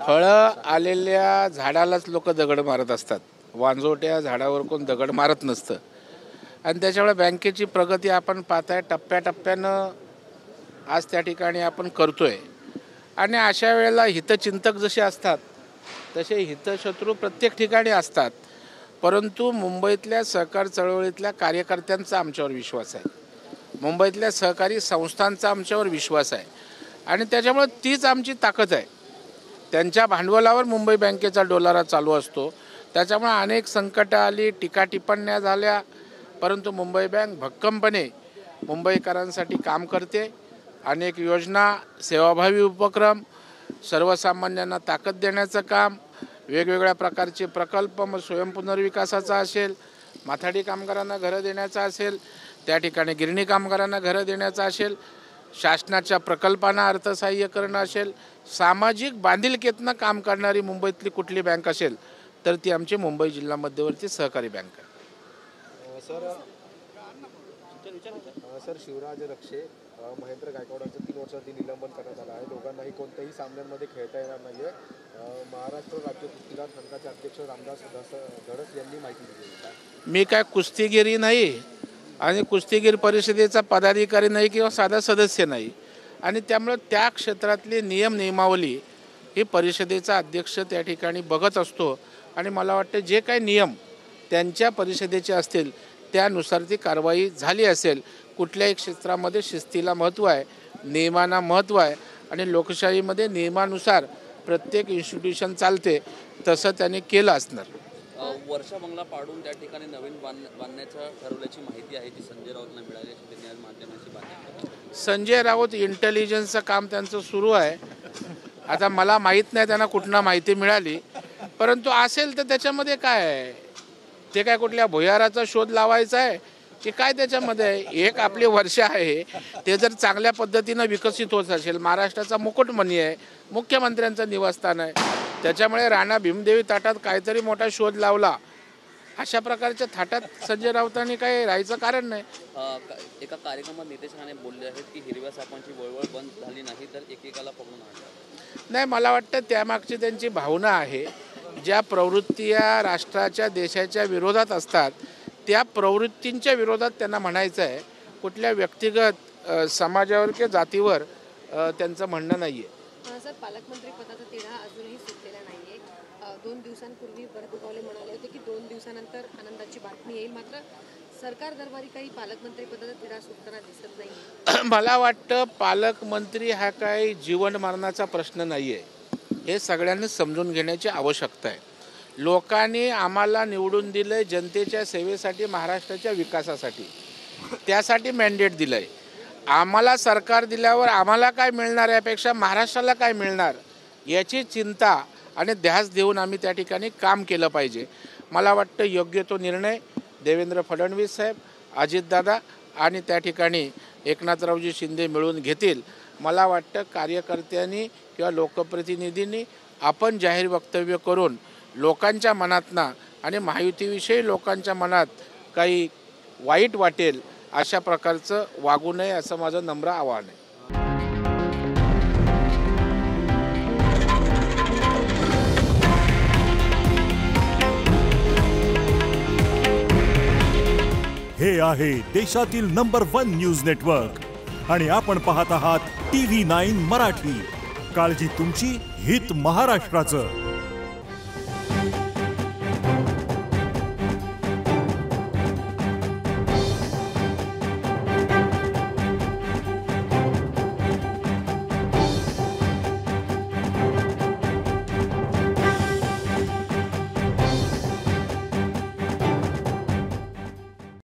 फळं आलेल्या झाडालाच लोक दगड मारत असतात, वांजोट्या झाडावर कोण दगड मारत नसतं. आणि त्याच्यामुळे बँकेची प्रगती आपण पाहताय, टप्प्याटप्प्यानं आज त्या ठिकाणी आपण करतोय. आणि अशा वेळेला हितचिंतक जसे असतात तसे हितशत्रू प्रत्येक ठिकाणी असतात. परंतु मुंबईतल्या सहकार चळवळीतल्या कार्यकर्त्यांचा आमच्यावर विश्वास आहे, मुंबईतल्या सहकारी संस्थांचा आमच्यावर विश्वास आहे. आणि त्याच्यामुळे तीच आमची ताकद आहे. त्यांच्या भांडवलावर मुंबई बँकेचा डोलारा चालू असतो. त्याच्यामुळे अनेक संकटं आली, टीका टिप्पण्या झाल्या, परंतु मुंबई बँक भक्कमपणे मुंबईकरांसाठी काम करते. अनेक योजना, सेवाभावी उपक्रम, सर्वसामान्यांना ताकद देण्याचं काम, वेगवेगळ्या प्रकारचे प्रकल्प, मग स्वयंपुनर्विकासाचा असेल, माथाडी कामगारांना घरं देण्याचा असेल, त्या ठिकाणी गिरणी कामगारांना घरं देण्याचा असेल, शासनाच्या प्रकल्पांना अर्थसहाय्य करणं असेल, सामाजिक बांधिलकीतनं काम करणारी मुंबईतली कुठली बँक असेल तर ती आमची मुंबई जिल्हा मध्यवर्ती सहकारी बँक आहे. सर शिवराज रक्षे, महेंद्र गायकवाडांचं 3 वर्षांसाठी निलंबन करण्यात आलं आहे. दोघांनाही कोणत्याही सामन्यांमध्ये खेळता येणार नाही आहे. महाराष्ट्र राज्य कुस्तीगार संघाचे अध्यक्ष रामदास धडस यांनी माहिती दिली. मी काय कुस्तीगिरी नाही आणि कुस्तीगीर परिषदेचा पदाधिकारी नाही किंवा साधा सदस्य नाही. आणि त्यामुळे त्या क्षेत्रातली नियमावली ही परिषदेचा अध्यक्ष त्या ठिकाणी बघत असतो. आणि मला वाटतं जे काही नियम त्यांच्या परिषदेचे असतील त्यानुसार ती कारवाई झाली असेल. कुठल्याही क्षेत्रामध्ये शिस्तीला महत्त्व आहे, नियमांना महत्त्व आहे. आणि लोकशाहीमध्ये नियमानुसार प्रत्येक इन्स्टिट्यूशन चालते, तसं त्यांनी केलं असणार. वर्षा बंगला पाडून त्या ठिकाणी नवीन बांधण्याचं ठरवल्याची माहिती आहे, ती संजय राऊतला मिळाली अशी त्यांनी आज माध्यमांशी बातमी. संजय राऊत इंटेलिजन्सचं काम त्यांचं सुरू आहे. आता मला माहीत नाही त्यांना कुठनं माहिती मिळाली, परंतु असेल तर त्याच्यामध्ये काय आहे, ते काय कुठल्या भुयाराचा शोध लावायचा आहे की काय त्याच्यामध्ये आहे. एक आपली वर्ष आहे, ते जर चांगल्या पद्धतीनं विकसित होत असेल, महाराष्ट्राचा मुकुटमणी आहे, मुख्यमंत्र्यांचं निवासस्थान आहे, त्याच्यामुळे राणा भीमदेवी थाटात काहीतरी मोठा शोध लावला, अशा प्रकारच्या थाटात संजय राऊतांनी काही राहायचं कारण नाही. एका कार्यक्रमात नितेश राणे बोलले आहेत की हिरव्या सापांची वळवळ बंद झाली नाही तर एकेकाला पकडून आणणार नाही. मला वाटतं त्यामागची त्यांची भावना आहे. ज्या प्रवृत्ती या राष्ट्राच्या देशाच्या विरोधात असतात त्या प्रवृत्तींच्या विरोधात त्यांना म्हणायचं आहे. कुठल्या व्यक्तिगत समाजावर किंवा जातीवर त्यांचं म्हणणं नाही आहे. सर, पालकमंत्री पदाचा तिढा अजूनही सुटलेला नाही आहे. 2 दिवसांपूर्वी भरत गोगावले म्हणाले होते की 2 दिवसानंतर आनंदाची बातमी येईल, मात्र सरकार दरबारी काही पालकमंत्री पदाचा तिढा सुटताना दिसत नाही. मला वाटतं पालकमंत्री हा काही जीवन मरणाचा प्रश्न नाही आहे, हे सगळ्यांनी समजून घेण्याची आवश्यकता आहे. लोकांनी आम्हाला निवडून दिलं आहे जनतेच्या सेवेसाठी, महाराष्ट्राच्या विकासासाठी, त्यासाठी मॅन्डेट दिलं आहे. आम्हाला सरकार दिल्यावर आम्हाला काय मिळणार यापेक्षा महाराष्ट्राला काय मिळणार याची चिंता आणि ध्यास देऊन आम्ही त्या ठिकाणी काम केलं पाहिजे. मला वाटतं योग्य तो निर्णय देवेंद्र फडणवीस साहेब, अजितदादा आणि त्या ठिकाणी एकनाथरावजी शिंदे मिळून घेतील. मला वाटतं कार्यकर्त्यांनी किंवा लोकप्रतिनिधींनी आपण जाहीर वक्तव्य करून लोकांच्या मनातनं आणि महायुतीविषयी लोकांच्या मनात काही वाईट वाटेल अशा प्रकारचं वागू नये, असं माझं नम्र आवाहन आहे. हे आहे देशातील नंबर 1 न्यूज नेटवर्क आणि आपण पाहत आहात TV9 मराठी. काळजी तुमची, हित महाराष्ट्राचं.